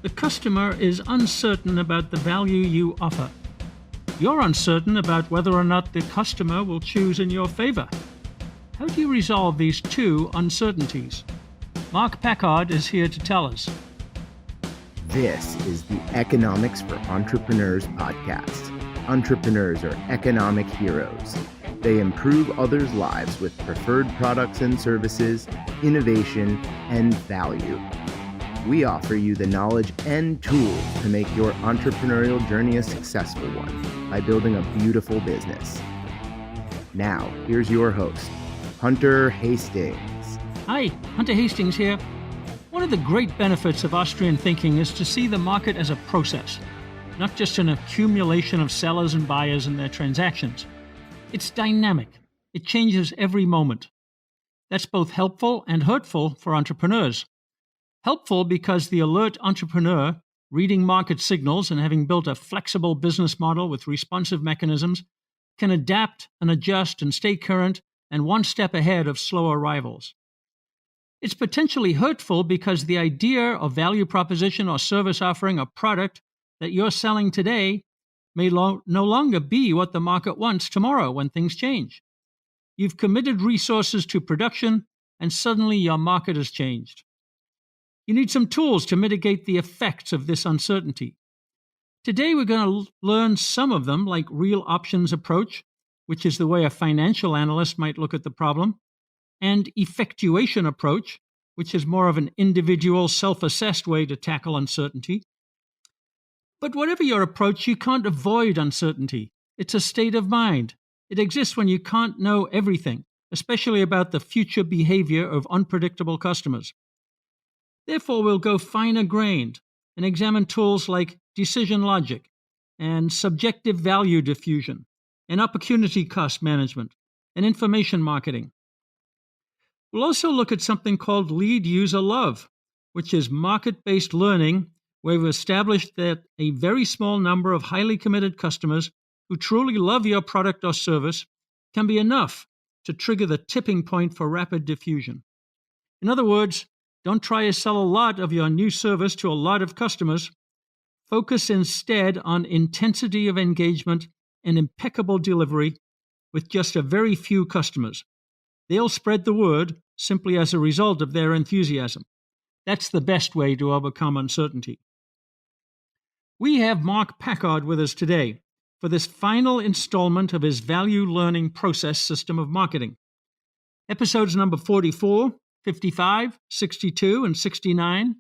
The customer is uncertain about the value you offer. You're uncertain about whether or not the customer will choose in your favor. How do you resolve these two uncertainties? Mark Packard is here to tell us. This is the Economics for Entrepreneurs podcast. Entrepreneurs are economic heroes. They improve others' lives with preferred products and services, innovation, and value. We offer you the knowledge and tools to make your entrepreneurial journey a successful one by building a beautiful business. Now, here's your host, Hunter Hastings. Hi, Hunter Hastings here. One of the great benefits of Austrian thinking is to see the market as a process, not just an accumulation of sellers and buyers and their transactions. It's dynamic. It changes every moment. That's both helpful and hurtful for entrepreneurs. Helpful because the alert entrepreneur, reading market signals and having built a flexible business model with responsive mechanisms, can adapt and adjust and stay current and one step ahead of slower rivals. It's potentially hurtful because the idea of value proposition or service offering a product that you're selling today may no longer be what the market wants tomorrow when things change. You've committed resources to production and suddenly your market has changed. You need some tools to mitigate the effects of this uncertainty. Today we're going to learn some of them, like real options approach, which is the way a financial analyst might look at the problem, and effectuation approach, which is more of an individual, self-assessed way to tackle uncertainty. But whatever your approach, you can't avoid uncertainty. It's a state of mind. It exists when you can't know everything, especially about the future behavior of unpredictable customers. Therefore, we'll go finer-grained and examine tools like decision logic and subjective value diffusion and opportunity cost management and information marketing. We'll also look at something called lead user love, which is market-based learning where we've established that a very small number of highly committed customers who truly love your product or service can be enough to trigger the tipping point for rapid diffusion. In other words, don't try to sell a lot of your new service to a lot of customers. Focus instead on intensity of engagement and impeccable delivery with just a very few customers. They'll spread the word simply as a result of their enthusiasm. That's the best way to overcome uncertainty. We have Mark Packard with us today for this final installment of his value learning process system of marketing. Episodes number 44, 55, 62, and 69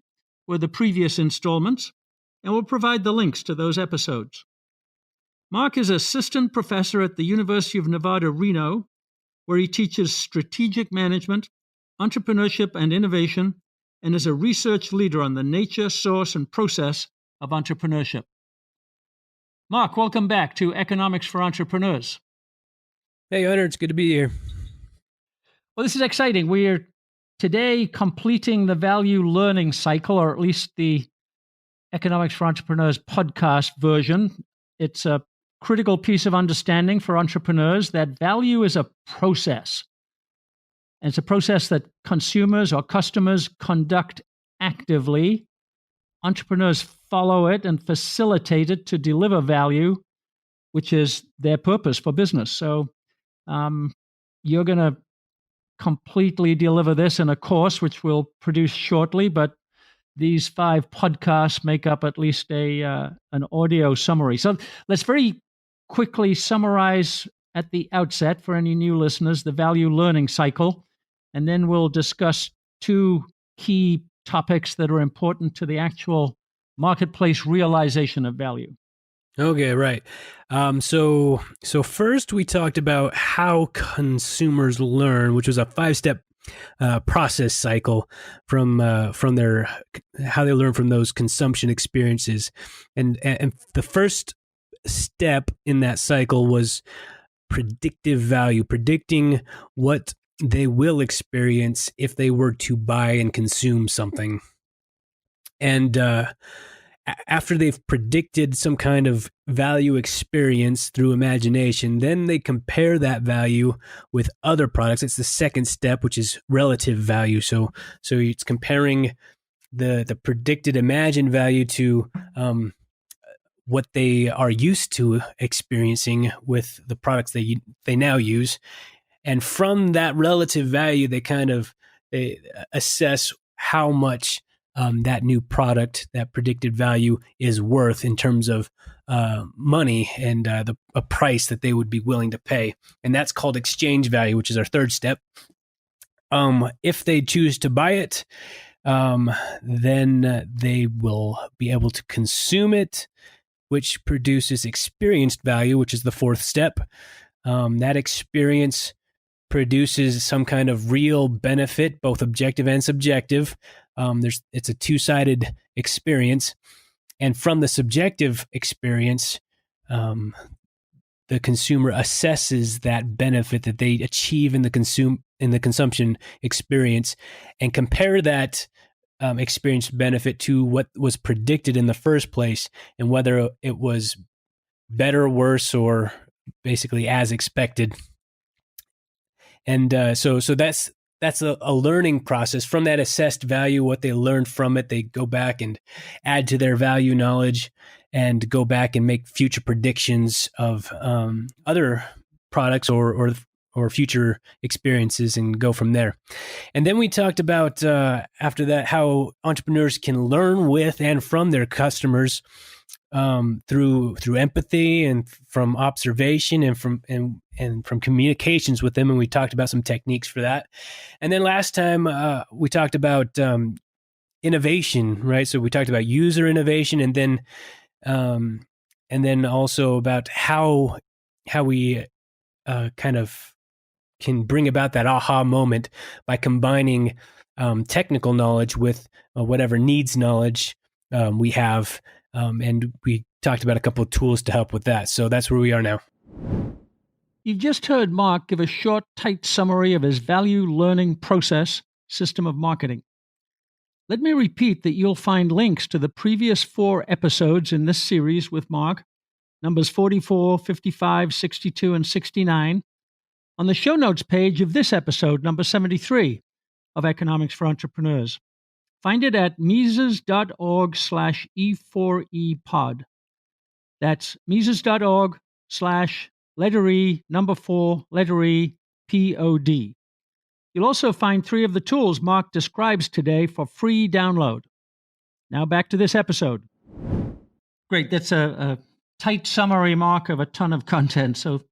were the previous installments, and we'll provide the links to those episodes. Mark is assistant professor at the University of Nevada, Reno, where he teaches strategic management, entrepreneurship, and innovation, and is a research leader on the nature, source, and process of entrepreneurship. Mark, welcome back to Economics for Entrepreneurs. Hey, Hunter, it's good to be here. Well, this is exciting. We're today completing the value learning cycle, or at least the Economics for Entrepreneurs podcast version. It's a critical piece of understanding for entrepreneurs that value is a process. And it's a process that consumers or customers conduct actively. Entrepreneurs follow it and facilitate it to deliver value, which is their purpose for business. So you're going to completely deliver this in a course, which we'll produce shortly, but these 5 podcasts make up at least an audio summary. So let's very quickly summarize at the outset for any new listeners the value learning cycle, and then we'll discuss 2 key topics that are important to the actual marketplace realization of value. Okay, right. So first we talked about how consumers learn, which was a 5-step process cycle from their how they learn from those consumption experiences, and the first step in that cycle was predictive value, predicting what they will experience if they were to buy and consume something. And after they've predicted some kind of value experience through imagination, then they compare that value with other products. It's the second step, which is relative value. So it's comparing the predicted imagined value to what they are used to experiencing with the products they now use. And from that relative value, they assess how much that new product, that predicted value, is worth in terms of money and a price that they would be willing to pay. And that's called exchange value, which is our third step. If they choose to buy it, then they will be able to consume it, which produces experienced value, which is the fourth step. That experience produces some kind of real benefit, both objective and subjective. It's a two-sided experience. And from the subjective experience, the consumer assesses that benefit that they achieve in the consumption experience and compare that experienced benefit to what was predicted in the first place and whether it was better, worse, or basically as expected. And so that's a learning process. From that assessed value, what they learned from it, they go back and add to their value knowledge and go back and make future predictions of other products or future experiences and go from there. And then we talked about after that how entrepreneurs can learn with and from their customers through empathy and from observation and from communications with them. And we talked about some techniques for that. And then last time we talked about innovation, right? So we talked about user innovation, and then also about how we kind of can bring about that aha moment by combining technical knowledge with whatever needs knowledge we have. And we talked about a couple of tools to help with that. So that's where we are now. You've just heard Mark give a short, tight summary of his value learning process system of marketing. Let me repeat that you'll find links to the previous 4 episodes in this series with Mark, numbers 44, 55, 62, and 69, on the show notes page of this episode, number 73, of Economics for Entrepreneurs. Find it at Mises.org/E4EPod. That's Mises.org/letter E, number 4, letter E, POD. You'll also find 3 of the tools Mark describes today for free download. Now back to this episode. Great. That's a tight summary, Mark, of a ton of content. So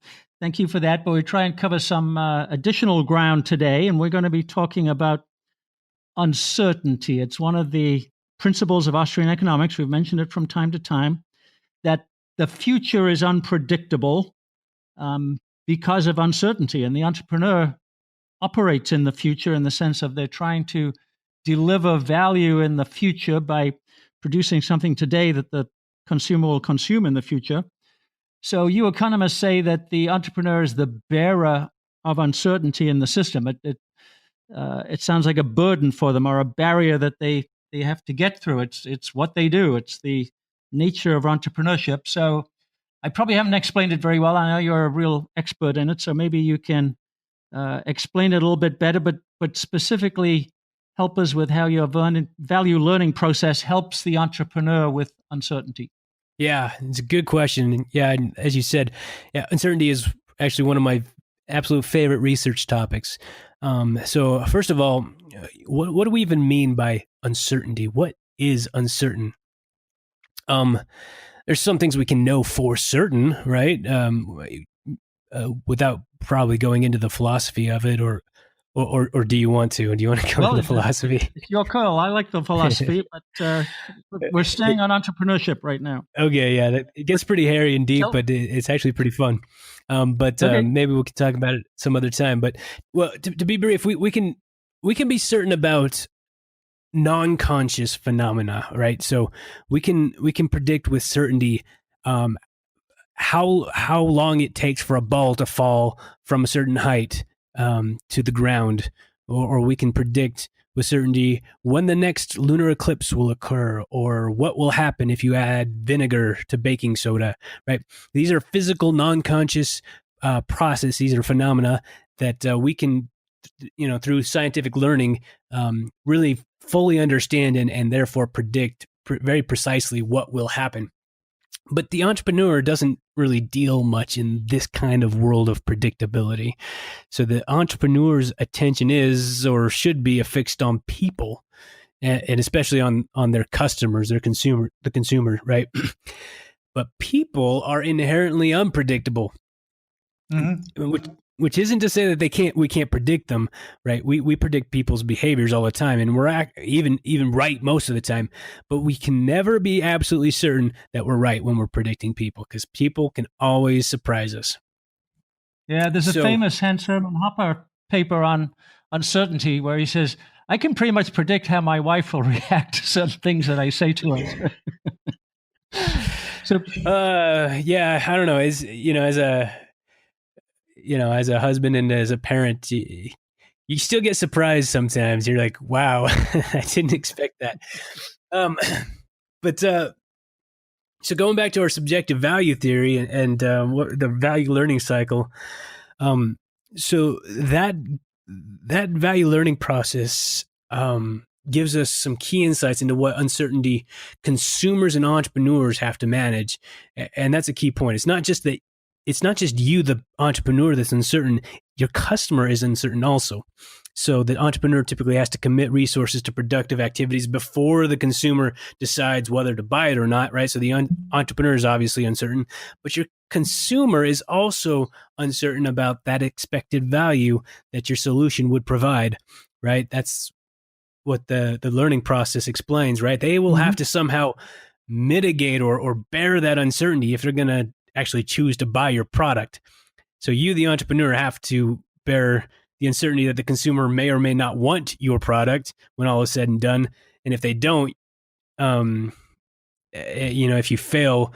thank you for that. But we try and cover some additional ground today, and we're going to be talking about uncertainty. It's one of the principles of Austrian economics. We've mentioned it from time to time, that the future is unpredictable because of uncertainty. And the entrepreneur operates in the future in the sense of they're trying to deliver value in the future by producing something today that the consumer will consume in the future. So you economists say that the entrepreneur is the bearer of uncertainty in the system. It sounds like a burden for them or a barrier that they have to get through. It's what they do. It's the nature of entrepreneurship. So I probably haven't explained it very well. I know you're a real expert in it, so maybe you can explain it a little bit better, but specifically help us with how your value learning process helps the entrepreneur with uncertainty. Yeah, it's a good question. Yeah, as you said, uncertainty is actually one of my absolute favorite research topics. So first of all, what do we even mean by uncertainty? What is uncertain? There's some things we can know for certain, right? Without probably going into the philosophy of it, or do you want to? Do you want to go into the philosophy? It's your call. I like the philosophy, but we're staying on entrepreneurship right now. Okay, yeah, it gets pretty hairy and deep, but it's actually pretty fun. Maybe we can talk about it some other time. But to be brief, we can be certain about non-conscious phenomena, right? So we can predict with certainty how long it takes for a ball to fall from a certain height to the ground, or we can predict with certainty when the next lunar eclipse will occur, or what will happen if you add vinegar to baking soda, right? These are physical, non-conscious processes or phenomena that we can, through scientific learning, really fully understand and therefore predict very precisely what will happen. But the entrepreneur doesn't really deal much in this kind of world of predictability. So the entrepreneur's attention is or should be affixed on people, and especially on their customers, the consumer, right? But people are inherently unpredictable, which isn't to say that we can't predict them, right? We predict people's behaviors all the time, and we're even right most of the time. But we can never be absolutely certain that we're right when we're predicting people, because people can always surprise us. Yeah, there's a famous Hans Hermann Hoppe paper on uncertainty where he says, I can pretty much predict how my wife will react to certain things that I say to her. So, yeah, I don't know. As a husband and as a parent, you still get surprised sometimes. You're like, wow, I didn't expect that. But so going back to our subjective value theory and the value learning cycle, so that value learning process gives us some key insights into what uncertainty consumers and entrepreneurs have to manage. And that's a key point. It's not just you, the entrepreneur, that's uncertain. Your customer is uncertain also. So the entrepreneur typically has to commit resources to productive activities before the consumer decides whether to buy it or not, right? So the entrepreneur is obviously uncertain, but your consumer is also uncertain about that expected value that your solution would provide, right? That's what the learning process explains, right? They will have to somehow mitigate or bear that uncertainty if they're going to actually choose to buy your product. So you, the entrepreneur, have to bear the uncertainty that the consumer may or may not want your product when all is said and done. And if they don't, if you fail,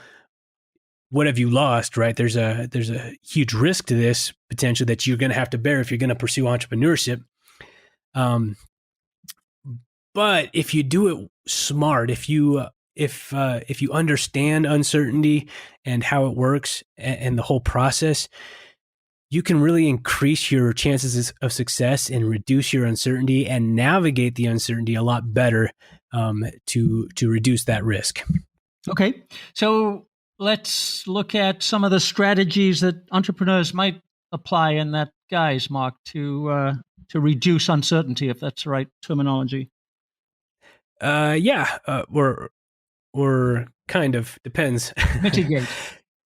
what have you lost, right? There's a huge risk to this potential that you're going to have to bear if you're going to pursue entrepreneurship. But if you do it smart, if you understand uncertainty and how it works and the whole process, you can really increase your chances of success and reduce your uncertainty and navigate the uncertainty a lot better to reduce that risk. Okay, so let's look at some of the strategies that entrepreneurs might apply in that guise, Mark, to reduce uncertainty, if that's the right terminology. Or kind of depends. Mitigate.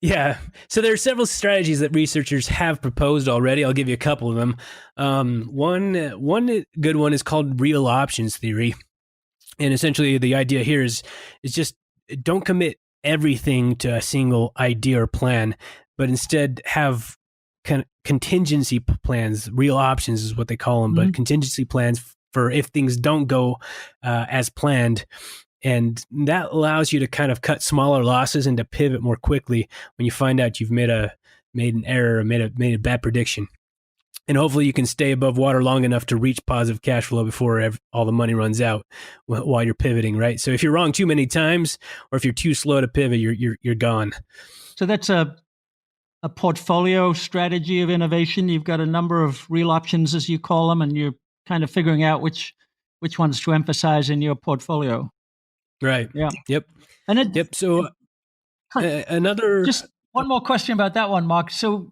Yeah. So there are several strategies that researchers have proposed already. I'll give you a couple of them. One good one is called real options theory. And essentially the idea here is just don't commit everything to a single idea or plan, but instead have contingency plans. Real options is what they call them, but contingency plans for if things don't go as planned. And that allows you to kind of cut smaller losses and to pivot more quickly when you find out you've made an error or made a bad prediction. And hopefully you can stay above water long enough to reach positive cash flow before all the money runs out while you're pivoting, right? So if you're wrong too many times, or if you're too slow to pivot, you're gone. So that's a portfolio strategy of innovation. You've got a number of real options, as you call them, and you're kind of figuring out which ones to emphasize in your portfolio. Right. Yeah. Yep. And yep. So another. Just one more question about that one, Mark. So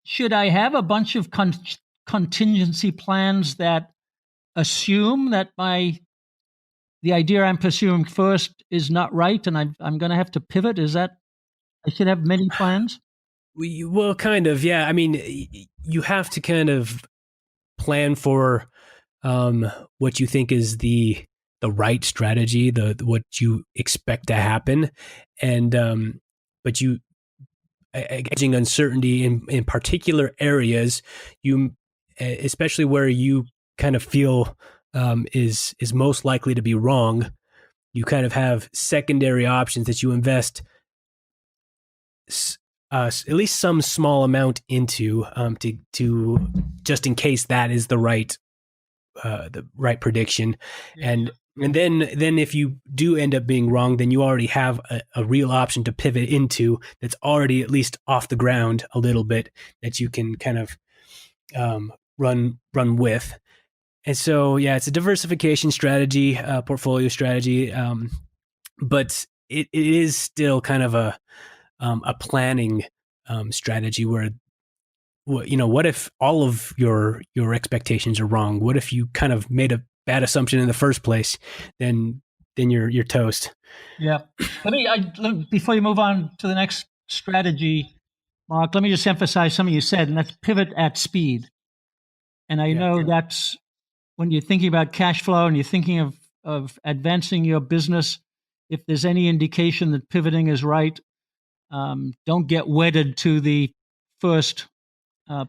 should I have a bunch of contingency plans that assume that the idea I'm pursuing first is not right, and I'm going to have to pivot? Is that I should have many plans? Well, kind of. Yeah. I mean, you have to kind of plan for what you think is the right strategy, what you expect to happen, and but you gauging uncertainty in particular areas, you especially where you kind of feel is most likely to be wrong. You kind of have secondary options that you invest at least some small amount into to just in case that is the right prediction. And then if you do end up being wrong, then you already have a real option to pivot into that's already at least off the ground a little bit that you can kind of run with. And so, yeah, it's a diversification strategy, portfolio strategy, but it is still kind of a planning strategy where, what if all of your expectations are wrong? What if you kind of made a bad assumption in the first place? Then you're toast. Yeah. Before you move on to the next strategy, Mark, let me just emphasize something you said, and that's pivot at speed. And I know that's when you're thinking about cash flow and you're thinking of advancing your business, if there's any indication that pivoting is right, don't get wedded to the first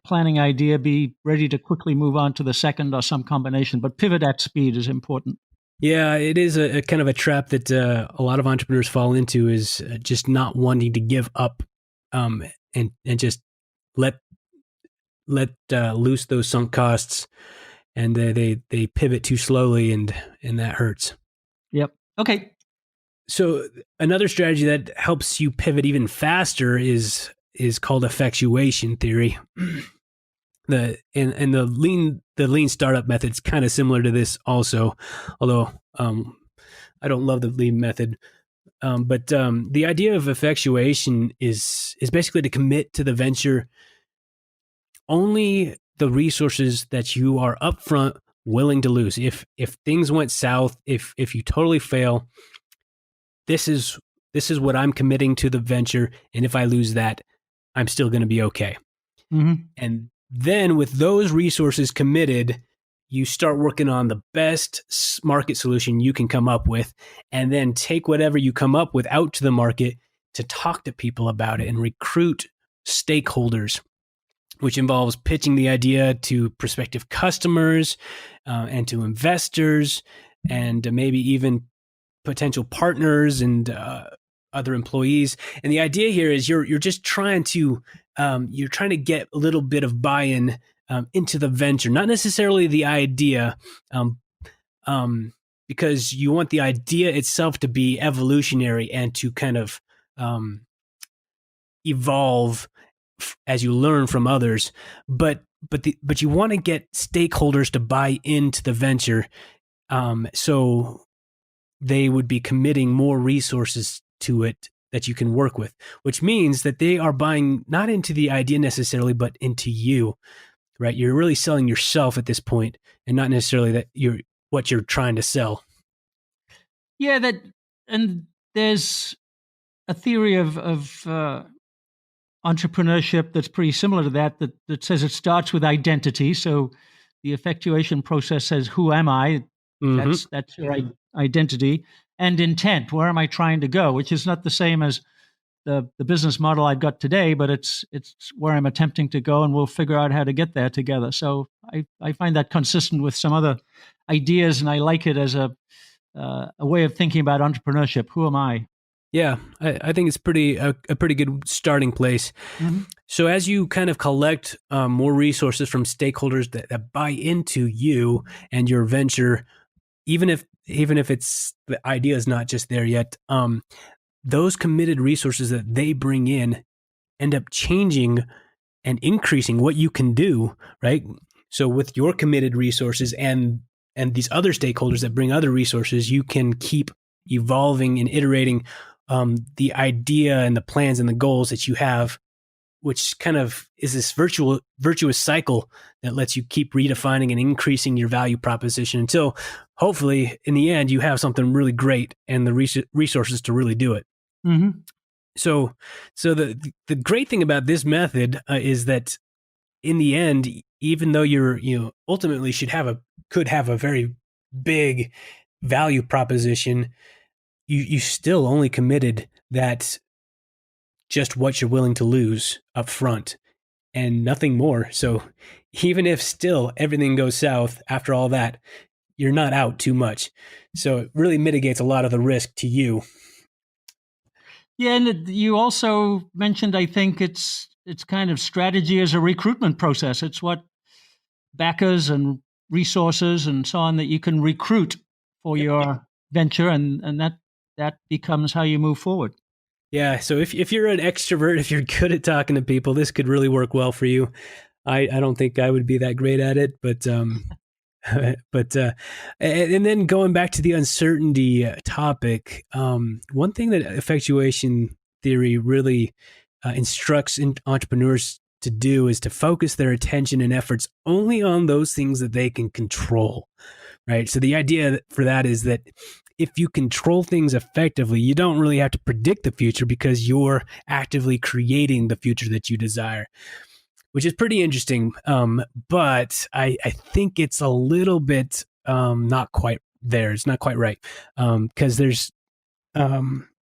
planning idea. Be ready to quickly move on to the second or some combination. But pivot at speed is important. Yeah, it is a kind of a trap that a lot of entrepreneurs fall into, is just not wanting to give up and just let loose those sunk costs, and they pivot too slowly, and that hurts. Yep. Okay. So another strategy that helps you pivot even faster is called effectuation theory. The lean startup method is kind of similar to this also, although I don't love the lean method. But the idea of effectuation is basically to commit to the venture only the resources that you are upfront willing to lose. If things went south, if you totally fail, this is what I'm committing to the venture, and if I lose that, I'm still going to be okay. Mm-hmm. And then with those resources committed, you start working on the best market solution you can come up with, and then take whatever you come up with out to the market to talk to people about it and recruit stakeholders, which involves pitching the idea to prospective customers and to investors, and maybe even potential partners and other employees. And the idea here is you're just trying to get a little bit of buy-in into the venture, not necessarily the idea, because you want the idea itself to be evolutionary and to kind of evolve as you learn from others. But you want to get stakeholders to buy into the venture, so they would be committing more resources to it that you can work with, which means that they are buying not into the idea necessarily, but into you, right? You're really selling yourself at this point, and not necessarily that what you're trying to sell. Yeah, and there's a theory of entrepreneurship that's pretty similar to that says it starts with identity. So the effectuation process says, who am I? Mm-hmm. That's your identity. And intent, where am I trying to go? Which is not the same as the business model I've got today, but it's where I'm attempting to go, and we'll figure out how to get there together. So I find that consistent with some other ideas, and I like it as a way of thinking about entrepreneurship. Who am I? Yeah, I think it's a pretty good starting place. Mm-hmm. So as you kind of collect more resources from stakeholders that buy into you and your venture, even if it's the idea is not just there yet, those committed resources that they bring in end up changing and increasing what you can do, right? So with your committed resources and these other stakeholders that bring other resources, you can keep evolving and iterating the idea and the plans and the goals that you have, which kind of is this virtuous cycle that lets you keep redefining and increasing your value proposition until hopefully in the end you have something really great and the resources to really do it. Mm-hmm. So the great thing about this method is that in the end, even though you ultimately could have a very big value proposition, you still only committed that just what you're willing to lose up front and nothing more. So even if still everything goes south after all that, you're not out too much. So it really mitigates a lot of the risk to you. Yeah, and you also mentioned, I think it's kind of strategy as a recruitment process. It's what backers and resources and so on that you can recruit for your venture, and that becomes how you move forward. Yeah, so if you're an extrovert, if you're good at talking to people, this could really work well for you. I don't think I would be that great at it, but but and then going back to the uncertainty topic, one thing that effectuation theory really instructs entrepreneurs to do is to focus their attention and efforts only on those things that they can control, right? So the idea for that is that if you control things effectively, you don't really have to predict the future because you're actively creating the future that you desire, which is pretty interesting. But I think it's a little bit not quite there. It's not quite right, because there's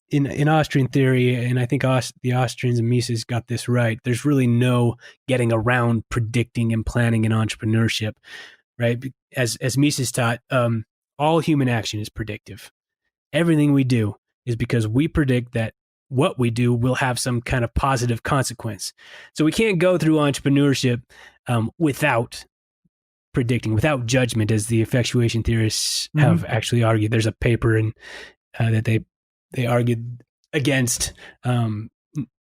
in Austrian theory, and I think the Austrians and Mises got this right. There's really no getting around predicting and planning in entrepreneurship, right? As Mises taught, all human action is predictive. Everything we do is because we predict that what we do will have some kind of positive consequence. So we can't go through entrepreneurship without predicting, without judgment, as the effectuation theorists have actually argued. There's a paper that they argued against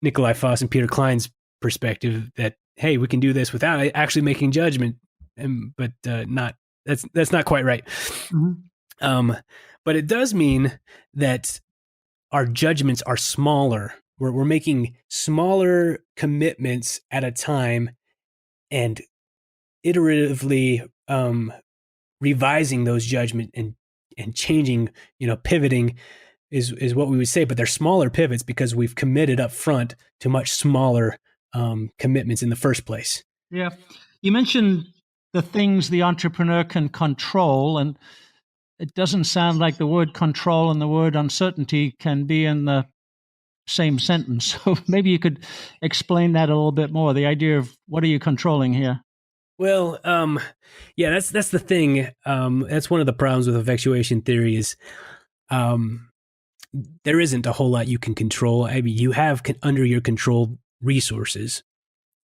Nikolai Foss and Peter Klein's perspective that, hey, we can do this without actually making judgment, but that's not quite right. But it does mean that our judgments are smaller. We're making smaller commitments at a time and iteratively revising those judgments and changing, pivoting is what we would say, but they're smaller pivots because we've committed up front to much smaller commitments in the first place. Yeah. You mentioned the things the entrepreneur can control, and it doesn't sound like the word control and the word uncertainty can be in the same sentence. So maybe you could explain that a little bit more, the idea of what are you controlling here? Well, yeah, that's the thing. That's one of the problems with effectuation theory is there isn't a whole lot you can control. I mean, you have under your control resources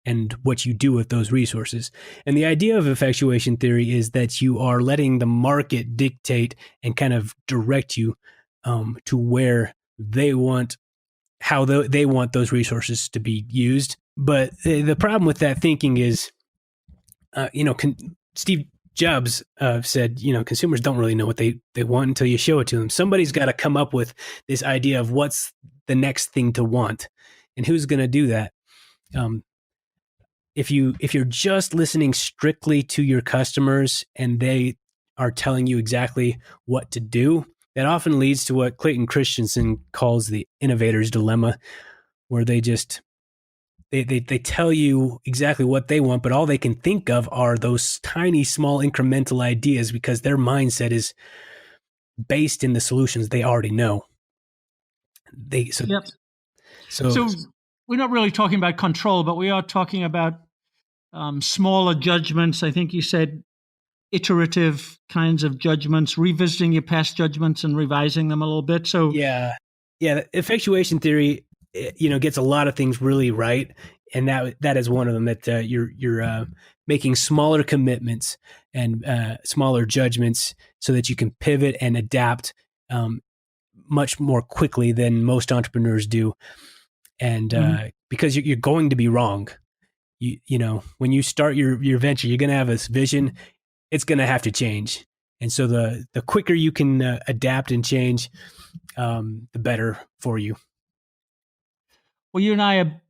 and what you do with those resources. And the idea of effectuation theory is that you are letting the market dictate and kind of direct you to where they want, how they want those resources to be used. But the problem with that thinking is, Steve Jobs said, consumers don't really know what they want until you show it to them. Somebody's got to come up with this idea of what's the next thing to want, and who's going to do that. If you're just listening strictly to your customers and they are telling you exactly what to do, that often leads to what Clayton Christensen calls the innovator's dilemma, where they just they tell you exactly what they want, but all they can think of are those tiny, small, incremental ideas because their mindset is based in the solutions they already know. So we're not really talking about control, but we are talking about smaller judgments. I think you said iterative kinds of judgments, revisiting your past judgments and revising them a little bit. So yeah, effectuation theory, gets a lot of things really right, and that is one of them. That you're making smaller commitments and smaller judgments so that you can pivot and adapt much more quickly than most entrepreneurs do, and because you're going to be wrong. When you start your venture, you're going to have this vision. It's going to have to change, and so the quicker you can adapt and change, the better for you. Well, you and I are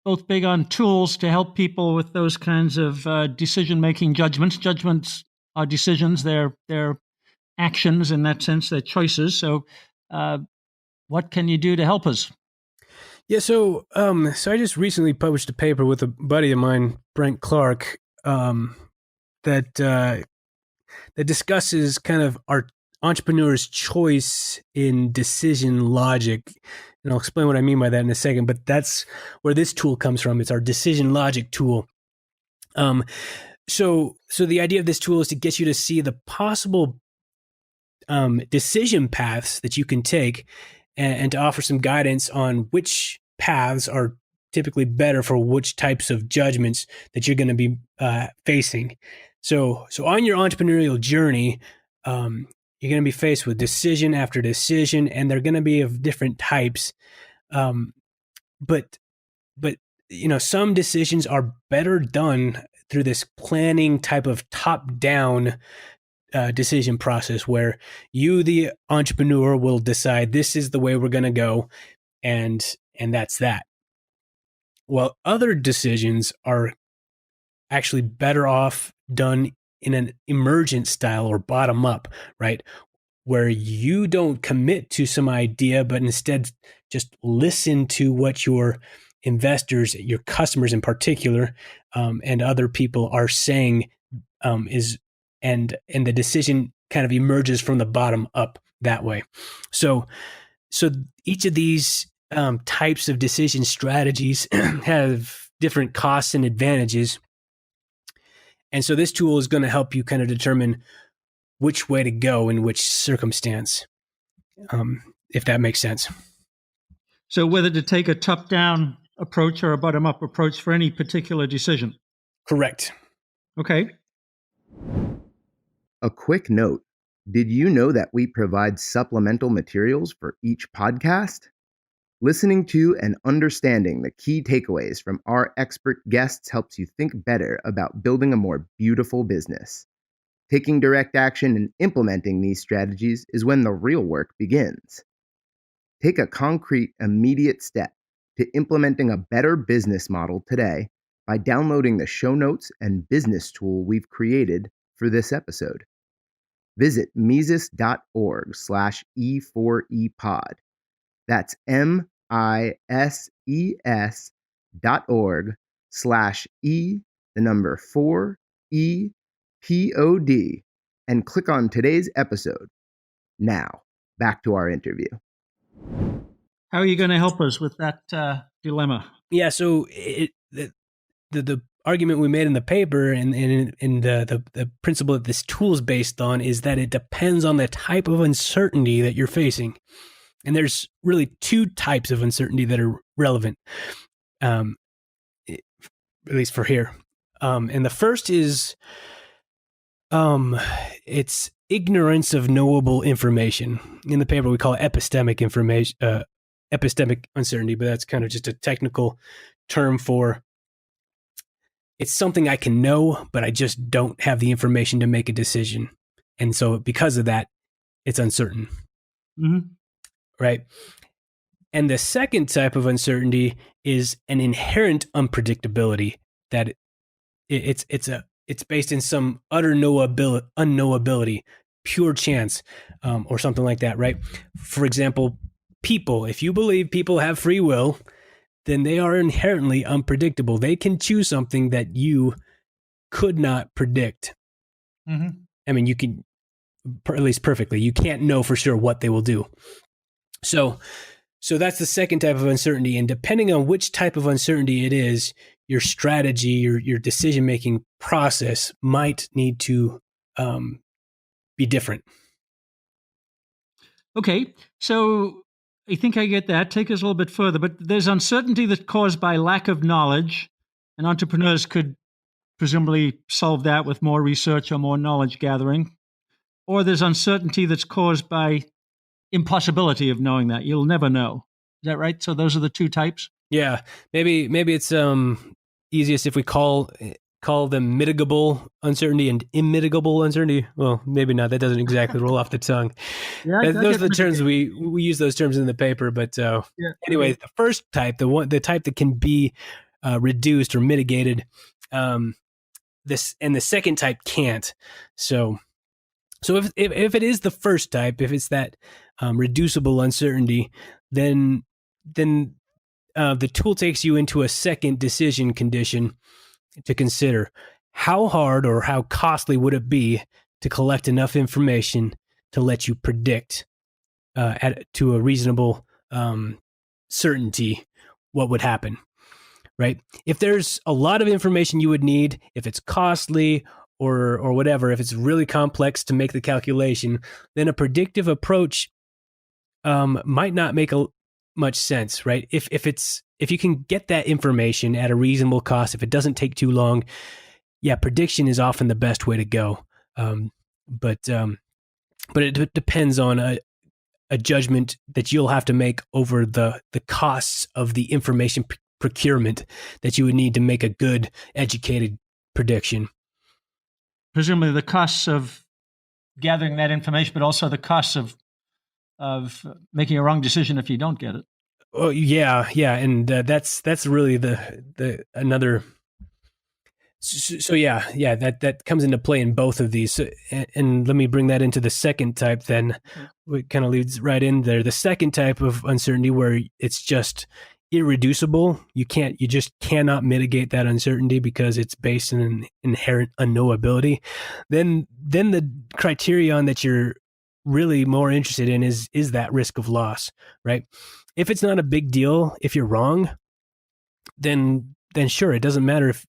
both big on tools to help people with those kinds of decision-making judgments. Judgments are decisions; they're actions in that sense. They're choices. So, what can you do to help us? Yeah, so I just recently published a paper with a buddy of mine, Brent Clark, that discusses kind of our entrepreneur's choice in decision logic. And I'll explain what I mean by that in a second, but that's where this tool comes from. It's our decision logic tool. So the idea of this tool is to get you to see the possible decision paths that you can take and to offer some guidance on which paths are typically better for which types of judgments that you're going to be facing. So on your entrepreneurial journey, you're going to be faced with decision after decision, and they're going to be of different types. But some decisions are better done through this planning type of top-down decision process where you, the entrepreneur, will decide this is the way we're going to go, and that's that. Well, other decisions are actually better off done in an emergent style or bottom up, right? Where you don't commit to some idea, but instead just listen to what your investors, your customers in particular, and other people are saying, and the decision kind of emerges from the bottom up that way. So each of these types of decision strategies have different costs and advantages. And so this tool is going to help you kind of determine which way to go in which circumstance, if that makes sense. So whether to take a top-down approach or a bottom-up approach for any particular decision. Correct. Okay. A quick note. Did you know that we provide supplemental materials for each podcast? Listening to and understanding the key takeaways from our expert guests helps you think better about building a more beautiful business. Taking direct action and implementing these strategies is when the real work begins. Take a concrete, immediate step to implementing a better business model today by downloading the show notes and business tool we've created for this episode. Visit Mises.org/E4EPod. That's MISES.org/E4EPOD and click on today's episode. Now, back to our interview. How are you going to help us with that dilemma? Yeah, so the argument we made in the paper and the principle that this tool is based on is that it depends on the type of uncertainty that you're facing. And there's really two types of uncertainty that are relevant, at least for here. And the first is it's ignorance of knowable information. In the paper, we call it epistemic information, epistemic uncertainty, but that's kind of just a technical term for it's something I can know, but I just don't have the information to make a decision. And so because of that, it's uncertain. Mm-hmm. Right. And the second type of uncertainty is an inherent unpredictability that it's based in some utter unknowability, pure chance, or something like that. Right. For example, people, if you believe people have free will, then they are inherently unpredictable. They can choose something that you could not predict. Mm-hmm. I mean, you can, at least perfectly, you can't know for sure what they will do. So that's the second type of uncertainty. And depending on which type of uncertainty it is, your strategy, your decision-making process might need to be different. Okay. So I think I get that. Take us a little bit further. But there's uncertainty that's caused by lack of knowledge, and entrepreneurs could presumably solve that with more research or more knowledge gathering. Or there's uncertainty that's caused by impossibility of knowing that. You'll never know. Is that right? So those are the two types? Yeah. Maybe it's easiest if we call them mitigable uncertainty and immitigable uncertainty. Well, maybe not. That doesn't exactly roll off the tongue. Yeah, those are the terms we use those terms in the paper. But anyway, the first type, the type that can be reduced or mitigated, and the second type can't. So if it is the first type, if it's that reducible uncertainty, then the tool takes you into a second decision condition to consider. How hard or how costly would it be to collect enough information to let you predict to a reasonable certainty what would happen, right? If there's a lot of information you would need, if it's costly or whatever, if it's really complex to make the calculation, then a predictive approach might not make much sense, right? If you can get that information at a reasonable cost, if it doesn't take too long, yeah, prediction is often the best way to go. But it depends on a judgment that you'll have to make over the costs of the information procurement that you would need to make a good, educated prediction. Presumably the costs of gathering that information, but also the costs of making a wrong decision if you don't get it. Oh yeah, and that's really the another. So yeah, that comes into play in both of these. So, and let me bring that into the second type. Then it kind of leads right in there. The second type of uncertainty where it's just irreducible. You just cannot mitigate that uncertainty because it's based on an inherent unknowability. Then the criterion that you're really more interested in is that risk of loss, right? If it's not a big deal, if you're wrong, then sure, it doesn't matter if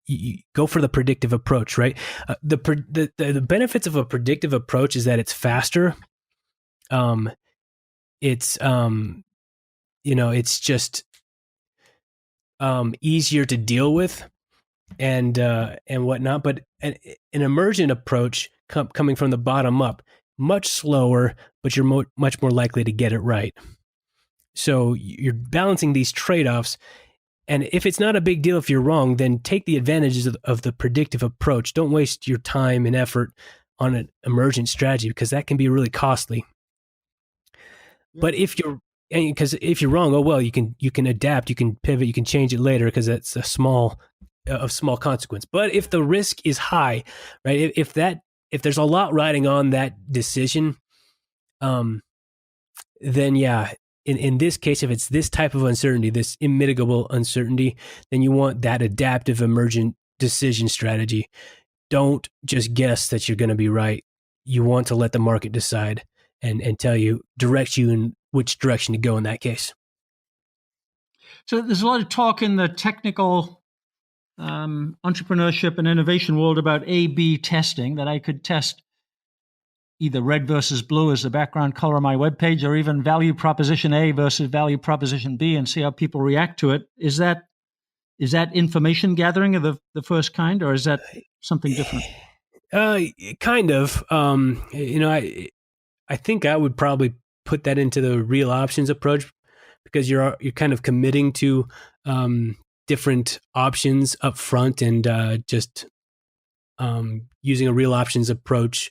you go for the predictive approach, right? The benefits of a predictive approach is that it's faster. It's it's just easier to deal with and whatnot. But an emergent approach coming from the bottom up, much slower, but you're much more likely to get it right. So you're balancing these trade-offs. And if it's not a big deal if you're wrong, then take the advantages of the predictive approach. Don't waste your time and effort on an emergent strategy because that can be really costly. Yeah. But if you're wrong, oh well, you can adapt, you can pivot, you can change it later because that's of small consequence. But if the risk is high, right? If there's a lot riding on that decision, then yeah. In this case, if it's this type of uncertainty, this immitigable uncertainty, then you want that adaptive emergent decision strategy. Don't just guess that you're going to be right. You want to let the market decide and direct you in which direction to go in that case. So there's a lot of talk in the technical entrepreneurship and innovation world about A/B testing, that I could test either red versus blue as the background color on my webpage, or even value proposition A versus value proposition B, and see how people react to it. Is that information gathering of the first kind, or is that something different? Kind of. I think I would probably put that into the real options approach because you're kind of committing to different options up front and just using a real options approach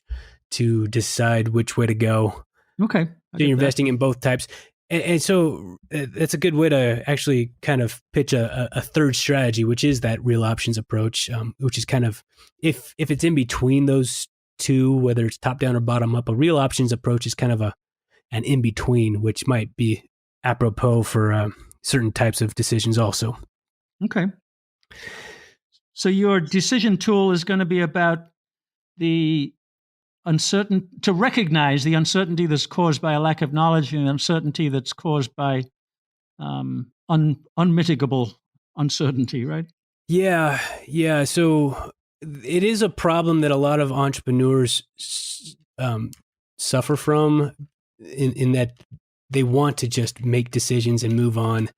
to decide which way to go. Okay. So you're investing in both types. And so that's a good way to actually kind of pitch a third strategy, which is that real options approach, which is kind of, if it's in between those two, whether it's top down or bottom up, a real options approach is kind of an in between, which might be apropos for certain types of decisions also. Okay. So your decision tool is going to be about to recognize the uncertainty that's caused by a lack of knowledge and uncertainty that's caused by unmitigable uncertainty, right? Yeah. So it is a problem that a lot of entrepreneurs suffer from in that they want to just make decisions and move on.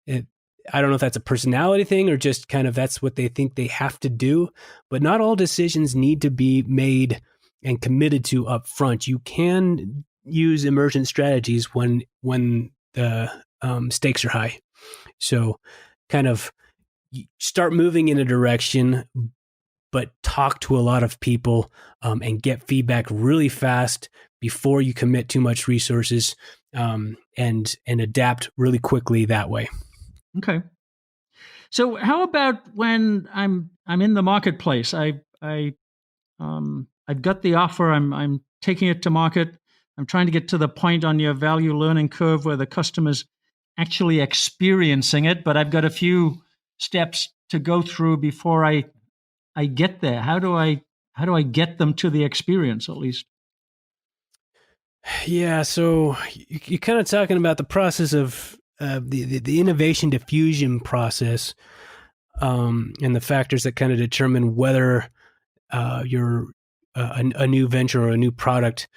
I don't know if that's a personality thing or just kind of that's what they think they have to do, but not all decisions need to be made and committed to up front. You can use emergent strategies when the stakes are high. So kind of start moving in a direction, but talk to a lot of people and get feedback really fast before you commit too much resources and adapt really quickly that way. Okay. So how about when I'm in the marketplace? I've got the offer. I'm taking it to market. I'm trying to get to the point on your value learning curve where the customer's actually experiencing it, but I've got a few steps to go through before I get there. How do I get them to the experience at least? Yeah, so you're kind of talking about the process of the innovation diffusion process and the factors that kind of determine whether you're a new venture or a new product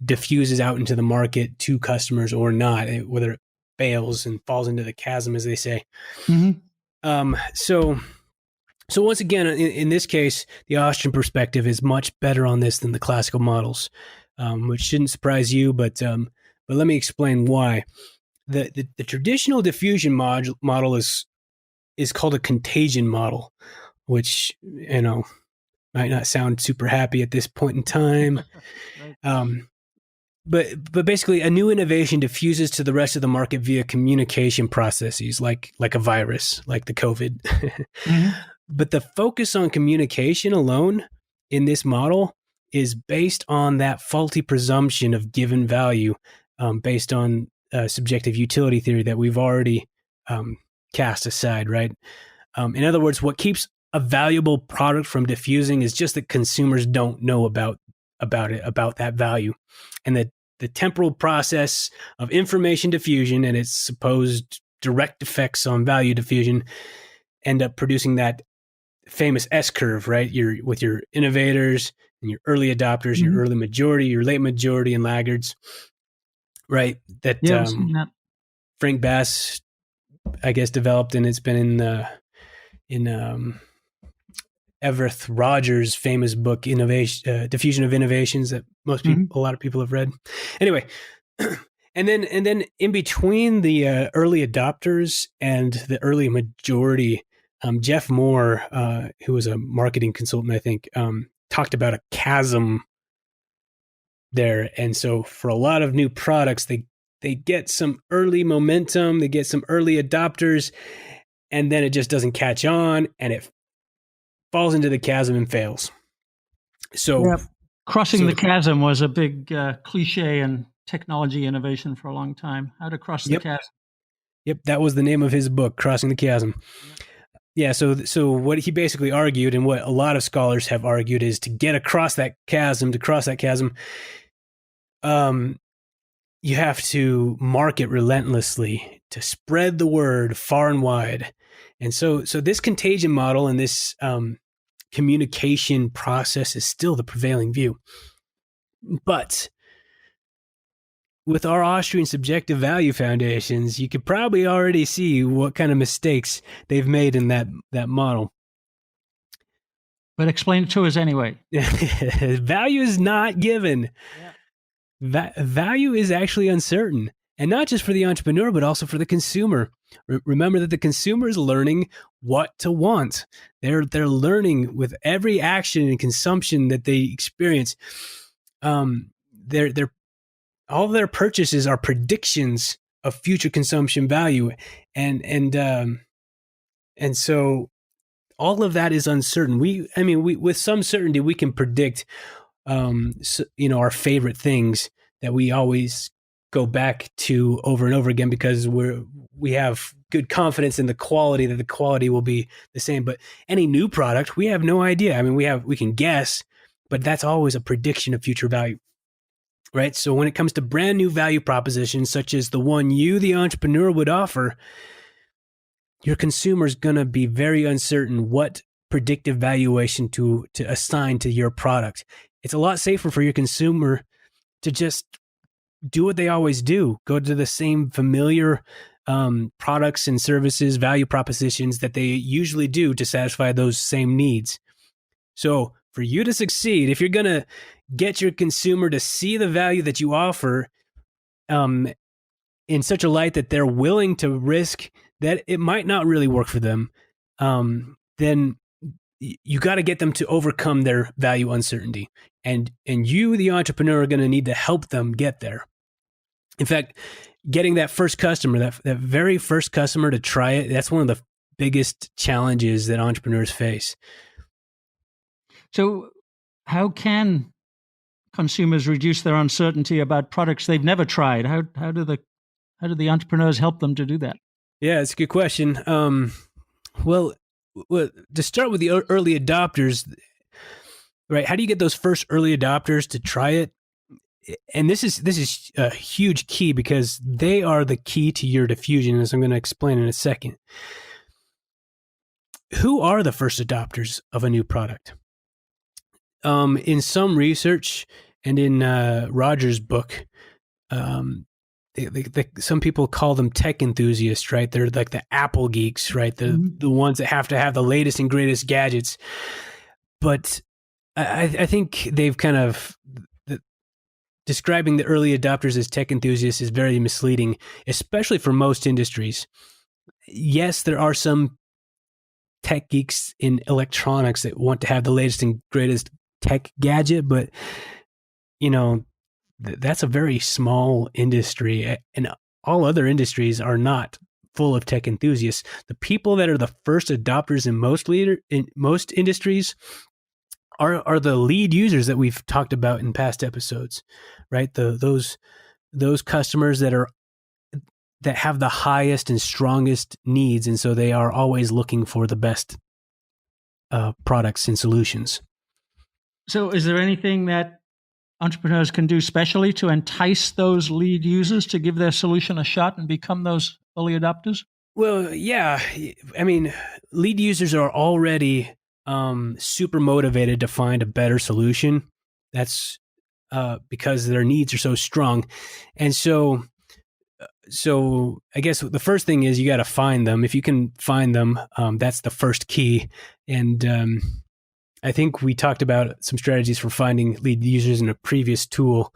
diffuses out into the market to customers or not, whether it fails and falls into the chasm, as they say. Mm-hmm. So once again, in this case, the Austrian perspective is much better on this than the classical models, which shouldn't surprise you, but let me explain why. The traditional diffusion model is called a contagion model, which, might not sound super happy at this point in time. Right. But basically, a new innovation diffuses to the rest of the market via communication processes, like a virus, like the COVID. Mhm. But the focus on communication alone in this model is based on that faulty presumption of given value, based on subjective utility theory that we've already cast aside, right? In other words, what keeps a valuable product from diffusing is just that consumers don't know about that value, and the temporal process of information diffusion and its supposed direct effects on value diffusion end up producing that famous S-curve, right? With your innovators and your early adopters, your Mhm. early majority, your late majority, and laggards, right? That Yeah, I've seen that. Frank Bass, I guess, developed, and it's been in Everett Rogers' famous book, Innovation, Diffusion of Innovations, that Mhm. a lot of people have read. Anyway, and then in between the early adopters and the early majority, Jeff Moore, who was a marketing consultant, I think, talked about a chasm there. And so for a lot of new products, they get some early momentum, they get some early adopters, and then it just doesn't catch on, and it falls into the chasm and fails. So, Yeah. Crossing so the chasm was a big cliche in technology innovation for a long time. How to cross the yep, chasm. yep, that was the name of his book, Crossing the Chasm. Yeah. Yeah, so what he basically argued, and what a lot of scholars have argued, is to get across that chasm, you have to market relentlessly to spread the word far and wide. And so this contagion model and this communication process is still the prevailing view. But with our Austrian subjective value foundations, you could probably already see what kind of mistakes they've made in that model. But explain it to us anyway. Value is not given. Yeah. Value is actually uncertain, and not just for the entrepreneur, but also for the consumer. Remember that the consumer is learning what to want. They're learning with every action and consumption that they experience. They're all of their purchases are predictions of future consumption value, and so all of that is uncertain. We with some certainty we can predict, our favorite things that we always go back to over and over again because we have good confidence in the quality will be the same. But any new product, we have no idea. I mean, we can guess, but that's always a prediction of future value. Right. So when it comes to brand new value propositions, such as the one you, the entrepreneur, would offer, your consumer is going to be very uncertain what predictive valuation to assign to your product. It's a lot safer for your consumer to just do what they always do, go to the same familiar products and services, value propositions that they usually do to satisfy those same needs. So for you to succeed, if you're going to get your consumer to see the value that you offer in such a light that they're willing to risk that it might not really work for them, then you got to get them to overcome their value uncertainty. And you, the entrepreneur, are going to need to help them get there. In fact, getting that first customer, that very first customer to try it, that's one of the biggest challenges that entrepreneurs face. So how can consumers reduce their uncertainty about products they've never tried? How do the entrepreneurs help them to do that? Yeah, it's a good question. Well, to start with the early adopters, right? How do you get those first early adopters to try it? And this is a huge key because they are the key to your diffusion, as I'm going to explain in a second. Who are the first adopters of a new product? In some research and in Roger's book, some people call them tech enthusiasts, right? They're like the Apple geeks, right? The ones that have to have the latest and greatest gadgets. But I think they've kind of describing the early adopters as tech enthusiasts is very misleading, especially for most industries. Yes, there are some tech geeks in electronics that want to have the latest and greatest tech gadget, but that's a very small industry, and all other industries are not full of tech enthusiasts. The people that are the first adopters in most industries are the lead users that we've talked about in past episodes, right? Those customers that have the highest and strongest needs, and so they are always looking for the best products and solutions. So is there anything that entrepreneurs can do specially to entice those lead users to give their solution a shot and become those early adopters? Well, yeah. I mean, lead users are already super motivated to find a better solution. That's because their needs are so strong. And so I guess the first thing is you got to find them. If you can find them, that's the first key. And I think we talked about some strategies for finding lead users in a previous tool,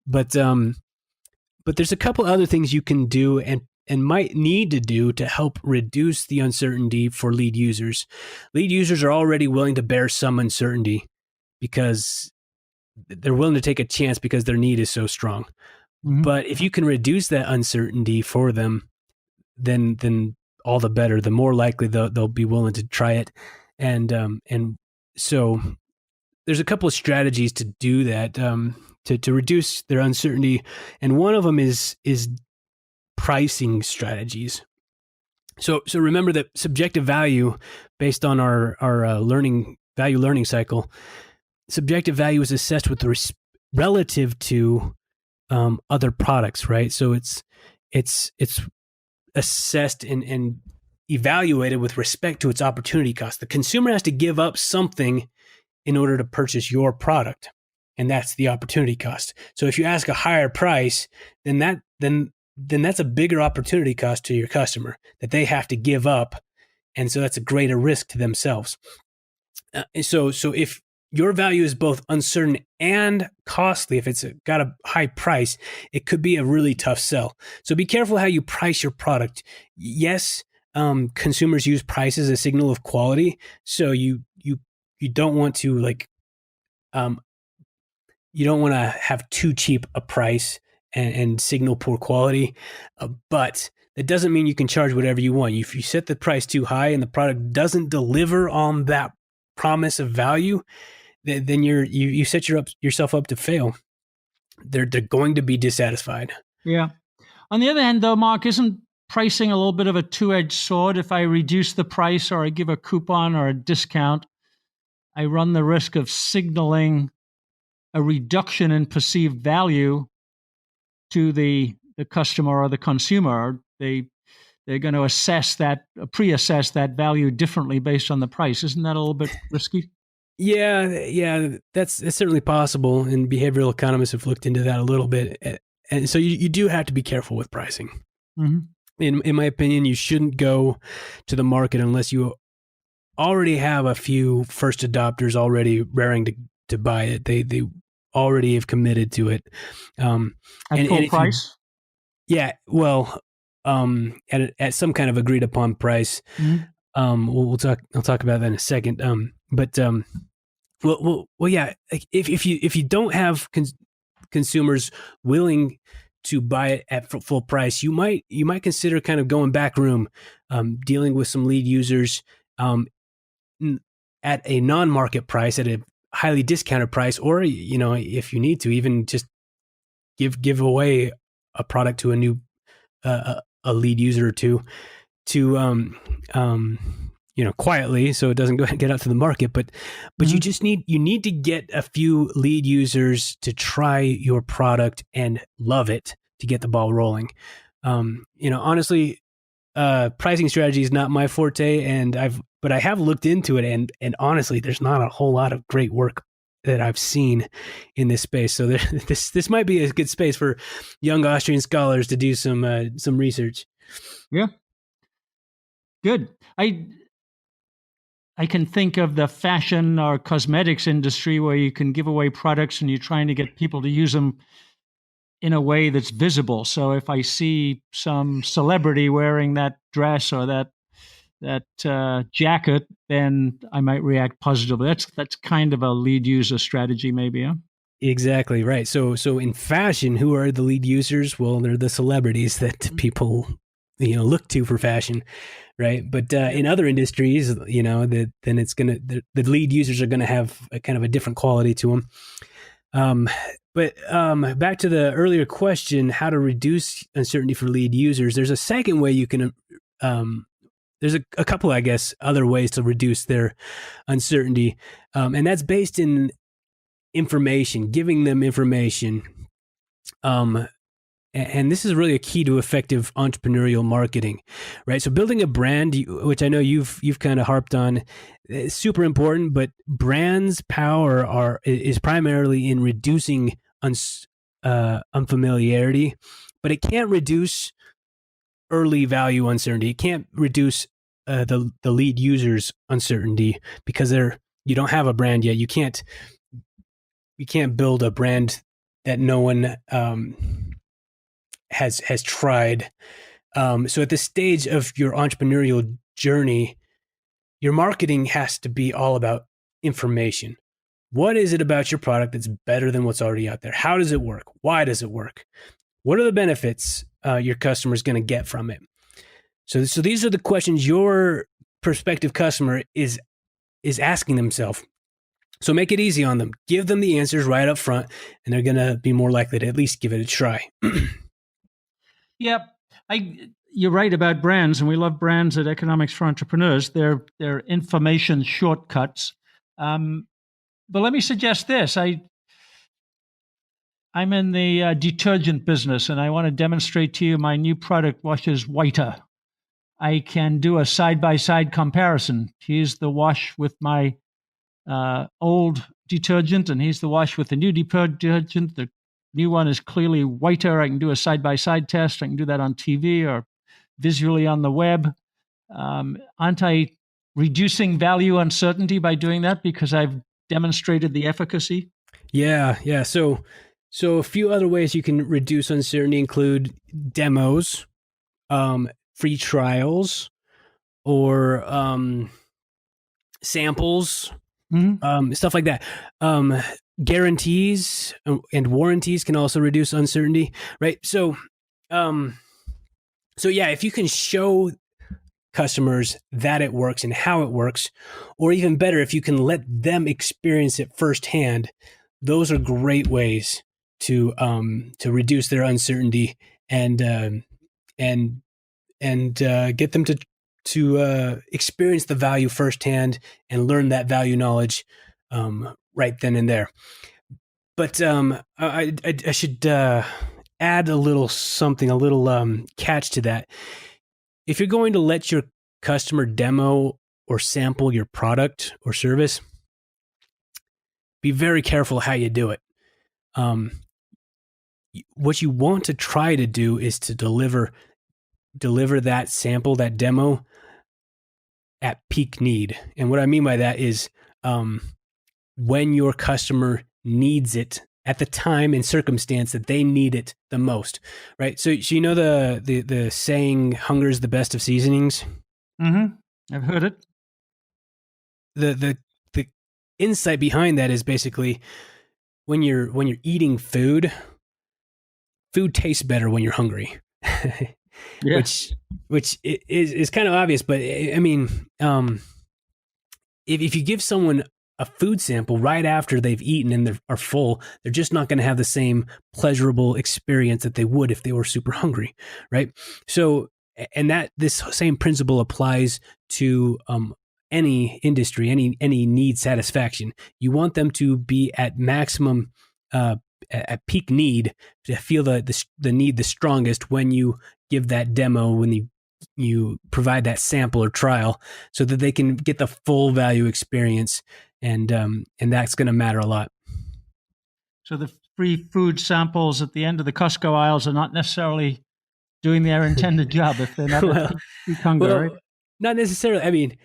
but there's a couple other things you can do and might need to do to help reduce the uncertainty for lead users. Lead users are already willing to bear some uncertainty because they're willing to take a chance because their need is so strong. Mm-hmm. But if you can reduce that uncertainty for them, then all the better. The more likely they'll be willing to try it, and so there's a couple of strategies to do that, to reduce their uncertainty, and one of them is pricing strategies. So remember that subjective value, based on our learning cycle, subjective value is assessed with relative to other products, right? So it's assessed and evaluated with respect to its opportunity cost. The consumer has to give up something in order to purchase your product, and that's the opportunity cost. So if you ask a higher price, then that's a bigger opportunity cost to your customer that they have to give up, and so that's a greater risk to themselves. So if your value is both uncertain and costly, if it's got a high price, it could be a really tough sell. So be careful how you price your product. Yes, consumers use price as a signal of quality. So you don't want to you don't want to have too cheap a price and signal poor quality. But that doesn't mean you can charge whatever you want. If you set the price too high and the product doesn't deliver on that promise of value, then you set yourself up to fail. They're going to be dissatisfied. Yeah. On the other hand, though, Mark, isn't pricing a little bit of a two-edged sword? If I reduce the price or I give a coupon or a discount, I run the risk of signaling a reduction in perceived value to the customer or the consumer. They're going to pre-assess that value differently based on the price. Isn't that a little bit risky? Yeah, that's certainly possible, and behavioral economists have looked into that a little bit. And so you do have to be careful with pricing. Mm-hmm. In my opinion, you shouldn't go to the market unless you already have a few first adopters already raring to buy it. They already have committed to it. At full price? At some kind of agreed upon price. Mm-hmm. I'll talk about that in a second. If you don't have consumers willing to buy it at full price, you might consider kind of going back room, dealing with some lead users at a non-market price, at a highly discounted price, or if you need to, even just give away a product to a new a lead user or two to quietly, so it doesn't get out to the market. But mm-hmm. you need to get a few lead users to try your product and love it to get the ball rolling. Honestly, pricing strategy is not my forte, but I have looked into it, and honestly, there's not a whole lot of great work that I've seen in this space. So this might be a good space for young Austrian scholars to do some research. Yeah, good. I can think of the fashion or cosmetics industry where you can give away products and you're trying to get people to use them in a way that's visible. So if I see some celebrity wearing that dress or that jacket, then I might react positively. That's kind of a lead user strategy, maybe. Huh? Exactly right. So in fashion, who are the lead users? Well, they're the celebrities that people look to for fashion, right? But in other industries, then it's the lead users are gonna have a kind of a different quality to them. But back to the earlier question, how to reduce uncertainty for lead users. There's a second way you can. There's a couple, I guess, other ways to reduce their uncertainty, and that's based in information, giving them information. And this is really a key to effective entrepreneurial marketing, right? So building a brand, which I know you've kind of harped on, is super important. But brands' power is primarily in reducing unfamiliarity, but it can't reduce early value uncertainty. It can't reduce the lead users' uncertainty because you don't have a brand yet. You can't build a brand that no one has tried. So at this stage of your entrepreneurial journey, your marketing has to be all about information. What is it about your product that's better than what's already out there? How does it work? Why does it work? What are the benefits your customer is going to get from it? So these are the questions your prospective customer is asking themselves. So make it easy on them. Give them the answers right up front, and they're going to be more likely to at least give it a try. Yep. You're right about brands, and we love brands at Economics for Entrepreneurs. They're information shortcuts. But let me suggest this. I'm in the detergent business, and I want to demonstrate to you my new product washes whiter. I can do a side-by-side comparison. Here's the wash with my old detergent, and here's the wash with the new detergent. The new one is clearly whiter. I can do a side-by-side test. I can do that on TV or visually on the web. Aren't I reducing value uncertainty by doing that because I've demonstrated the efficacy? Yeah. So a few other ways you can reduce uncertainty include demos, free trials, or samples, stuff like that. Guarantees and warranties can also reduce uncertainty, right? So yeah, if you can show customers that it works and how it works, or even better, if you can let them experience it firsthand, those are great ways to reduce their uncertainty and get them to experience the value firsthand and learn that value knowledge right then and there. But I should add a little something, a little catch to that. If you're going to let your customer demo or sample your product or service, be very careful how you do it. What you want to try to do is to deliver that sample, that demo, at peak need. And what I mean by that is when your customer needs it at the time and circumstance that they need it the most, right? So you know the saying, "Hunger is the best of seasonings." I've heard it. The insight behind that is basically when you're eating food tastes better when you're hungry. Yeah. Which is kind of obvious, but I mean, if you give someone a food sample right after they've eaten and they are full, they're just not going to have the same pleasurable experience that they would if they were super hungry, right? So, and that this same principle applies to any industry, any need satisfaction. You want them to be at maximum, at peak need, to feel the need the strongest when you give that demo, when you provide that sample or trial, so that they can get the full value experience, and that's going to matter a lot. So the free food samples at the end of the Costco aisles are not necessarily doing their intended job if they're not at peak hunger, right? Not necessarily. I mean,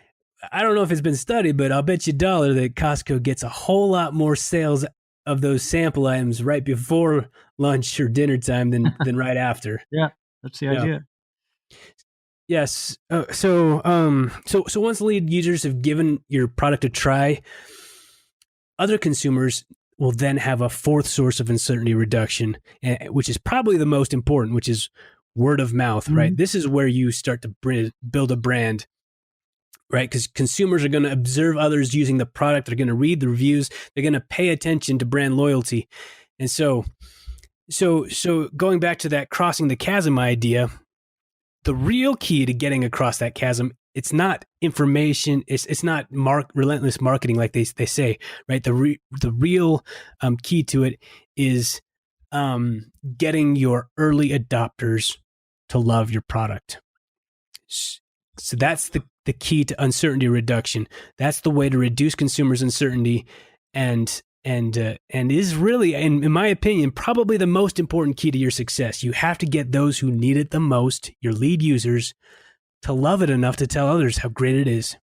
I don't know if it's been studied, but I'll bet you $1 that Costco gets a whole lot more sales of those sample items right before lunch or dinner time than right after. Yeah, that's the idea. Yes. So once lead users have given your product a try, other consumers will then have a fourth source of uncertainty reduction, which is probably the most important, which is word of mouth, Mm-hmm. right? This is where you start to build a brand, right? Because consumers are going to observe others using the product. They're going to read the reviews. They're going to pay attention to brand loyalty. And so going back to that crossing the chasm idea, the real key to getting across that chasm, it's not information, it's not relentless marketing like they say, right? The real key to it is getting your early adopters to love your product. So that's the key to uncertainty reduction. That's the way to reduce consumers' uncertainty, and is really, in my opinion, probably the most important key to your success. You have to get those who need it the most, your lead users, to love it enough to tell others how great it is.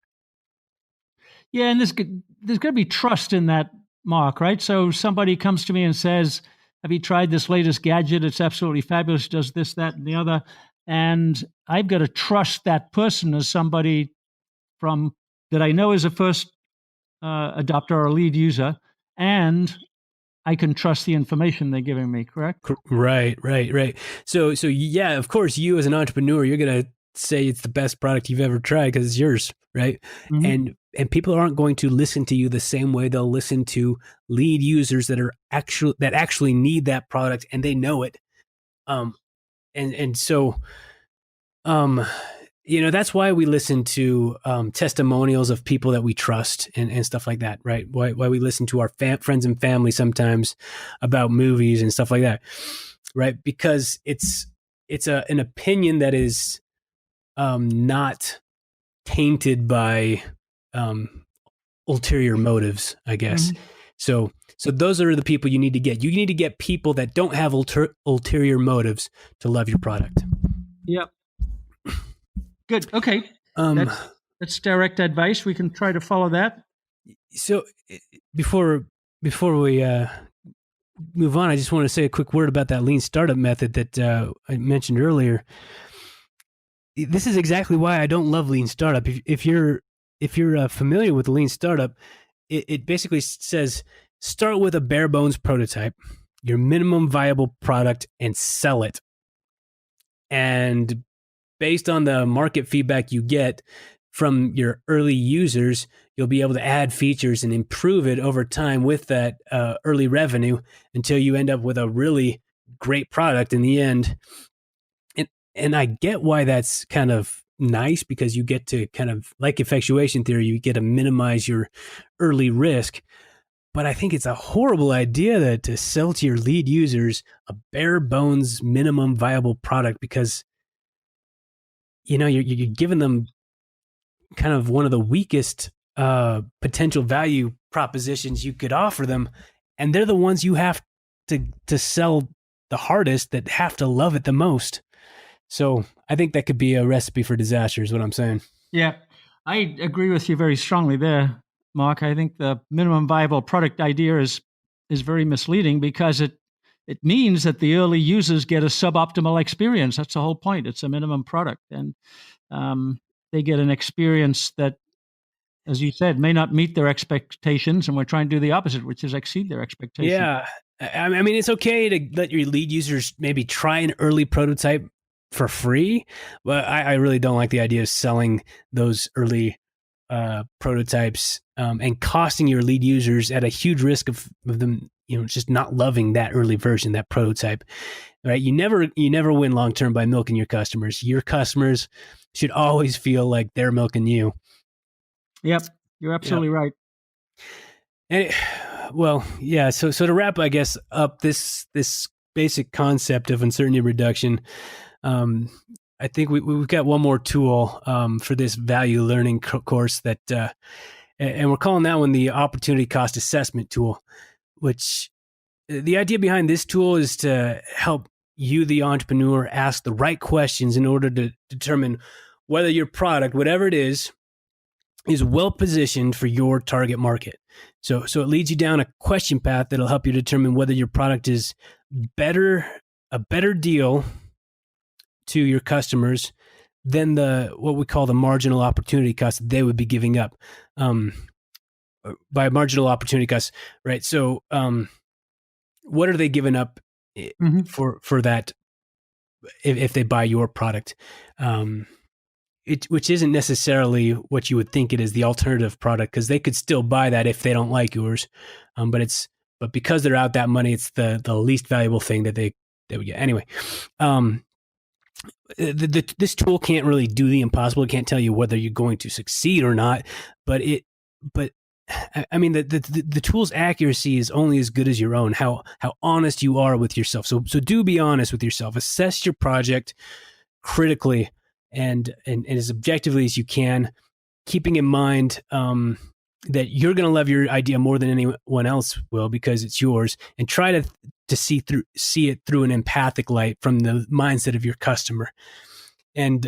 Yeah, and there's going to be trust in that, Mark, right? So somebody comes to me and says, have you tried this latest gadget? It's absolutely fabulous, does this, that, and the other. And I've got to trust that person as somebody that I know is a first adopter or lead user, and I can trust the information they're giving me, correct? Right. So yeah, of course, you as an entrepreneur, you're going to say it's the best product you've ever tried because it's yours, right? Mm-hmm. And people aren't going to listen to you the same way they'll listen to lead users that actually need that product and they know it. That's why we listen to testimonials of people that we trust and stuff like that, right? Why we listen to our friends and family sometimes about movies and stuff like that, right? Because it's an opinion that is not tainted by ulterior motives, I guess. Mm-hmm. So those are the people you need to get. You need to get people that don't have ulterior motives to love your product. Yep. Good. Okay. That's direct advice. We can try to follow that. So before we move on, I just want to say a quick word about that lean startup method that I mentioned earlier. This is exactly why I don't love lean startup. If you're familiar with lean startup, it basically says start with a bare bones prototype, your minimum viable product, and sell it. And based on the market feedback you get from your early users, you'll be able to add features and improve it over time with that early revenue until you end up with a really great product in the end. And I get why that's kind of nice, because you get to kind of, like effectuation theory, you get to minimize your early risk. But I think it's a horrible idea to sell to your lead users a bare bones minimum viable product, because you're giving them kind of one of the weakest potential value propositions you could offer them, and they're the ones you have to sell the hardest, that have to love it the most. So I think that could be a recipe for disaster, is what I'm saying. Yeah, I agree with you very strongly there, Mark. I think the minimum viable product idea is very misleading, because it means that the early users get a suboptimal experience. That's the whole point. It's a minimum product, and they get an experience that, as you said, may not meet their expectations, and we're trying to do the opposite, which is exceed their expectations. Yeah. I mean, it's okay to let your lead users maybe try an early prototype for free, but I really don't like the idea of selling those early prototypes and costing your lead users at a huge risk of them, just not loving that early version, that prototype. Right? You never win long term by milking your customers. Your customers should always feel like they're milking you. Yep, you're absolutely right. And so to wrap, I guess, up this basic concept of uncertainty reduction, I think we've got one more tool for this value learning course that, and we're calling that one the opportunity cost assessment tool, which the idea behind this tool is to help you, the entrepreneur, ask the right questions in order to determine whether your product, whatever it is well positioned for your target market. So it leads you down a question path that'll help you determine whether your product is a better deal to your customers than what we call the marginal opportunity cost they would be giving up. By marginal opportunity cost, right? So, what are they giving up for that if they buy your product? Which isn't necessarily what you would think it is, the alternative product, because they could still buy that if they don't like yours. But because they're out that money, it's the least valuable thing that they would get. Anyway, this tool can't really do the impossible. It can't tell you whether you're going to succeed or not, but I mean, the tool's accuracy is only as good as your own, how honest you are with yourself. So do be honest with yourself. Assess your project critically and as objectively as you can, keeping in mind that you're going to love your idea more than anyone else will because it's yours, and try to see it through an empathic light from the mindset of your customer. And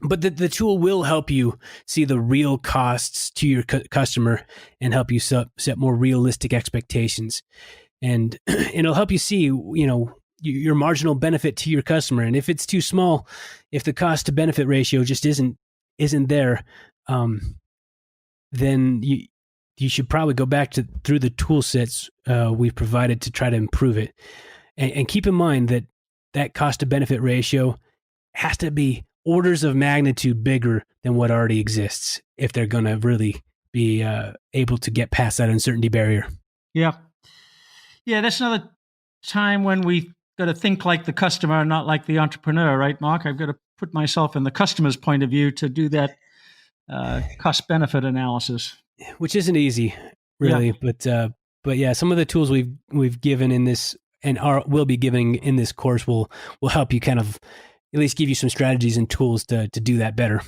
but the tool will help you see the real costs to your customer and help you set more realistic expectations. And it'll help you see, your marginal benefit to your customer. And if it's too small, if the cost to benefit ratio just isn't there, then you should probably go back through the tool sets we've provided to try to improve it. And keep in mind that cost to benefit ratio has to be orders of magnitude bigger than what already exists if they're going to really be able to get past that uncertainty barrier. Yeah. That's another time when we got to think like the customer, not like the entrepreneur, right, Mark? I've got to put myself in the customer's point of view to do that cost benefit analysis, which isn't easy, really. Yeah. But yeah, some of the tools we've given in this and will be giving in this course will help you kind of at least give you some strategies and tools to do that better.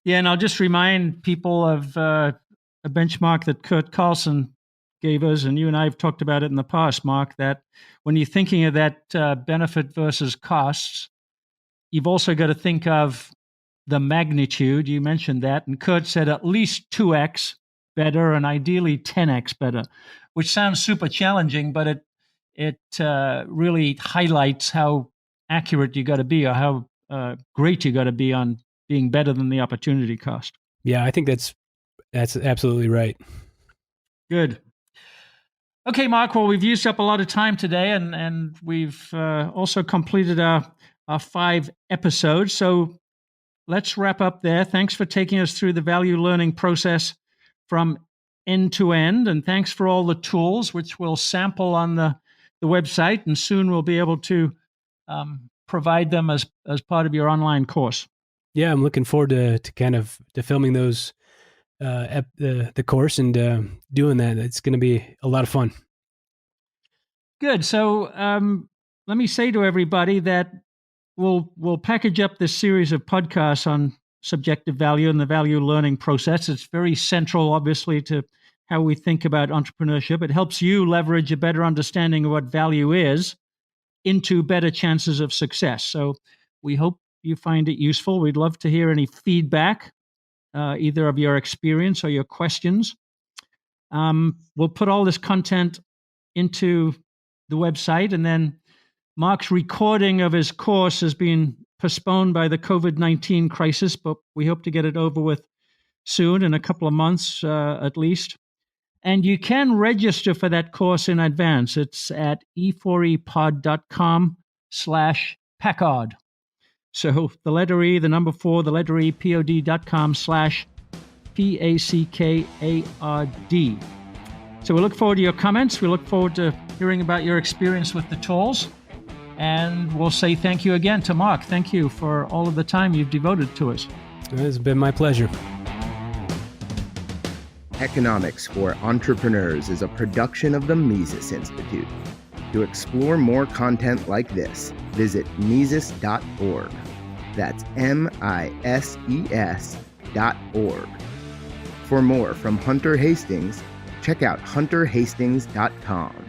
Yeah, and I'll just remind people of a benchmark that Kurt Carlson gave us, and you and I have talked about it in the past, Mark, that when you're thinking of that benefit versus costs, you've also got to think of the magnitude. You mentioned that, and Kurt said at least 2x better and ideally 10x better, which sounds super challenging, but it really highlights how accurate you got to be, or how great you got to be on being better than the opportunity cost. Yeah, I think that's absolutely right. Good. Okay, Mark. Well, we've used up a lot of time today, and we've also completed our 5 episodes. So let's wrap up there. Thanks for taking us through the value learning process from end to end, and thanks for all the tools, which we'll sample on the website, and soon we'll be able to provide them as part of your online course. Yeah, I'm looking forward to filming those the course and doing that. It's going to be a lot of fun. Good. So let me say to everybody that we'll package up this series of podcasts on subjective value and the value learning process. It's very central, obviously, to how we think about entrepreneurship. It helps you leverage a better understanding of what value is into better chances of success. So we hope you find it useful. We'd love to hear any feedback, either of your experience or your questions. We'll put all this content into the website, and then Mark's recording of his course has been postponed by the COVID-19 crisis, but we hope to get it over with soon, in a couple of months at least. And you can register for that course in advance. It's at e4epod.com/Packard. So the letter E, the number 4, the letter E, pod.com/PACKARD. So we look forward to your comments. We look forward to hearing about your experience with the tools. And we'll say thank you again to Mark. Thank you for all of the time you've devoted to us. It's been my pleasure. Economics for Entrepreneurs is a production of the Mises Institute. To explore more content like this, visit Mises.org. That's MISES.org. For more from Hunter Hastings, check out hunterhastings.com.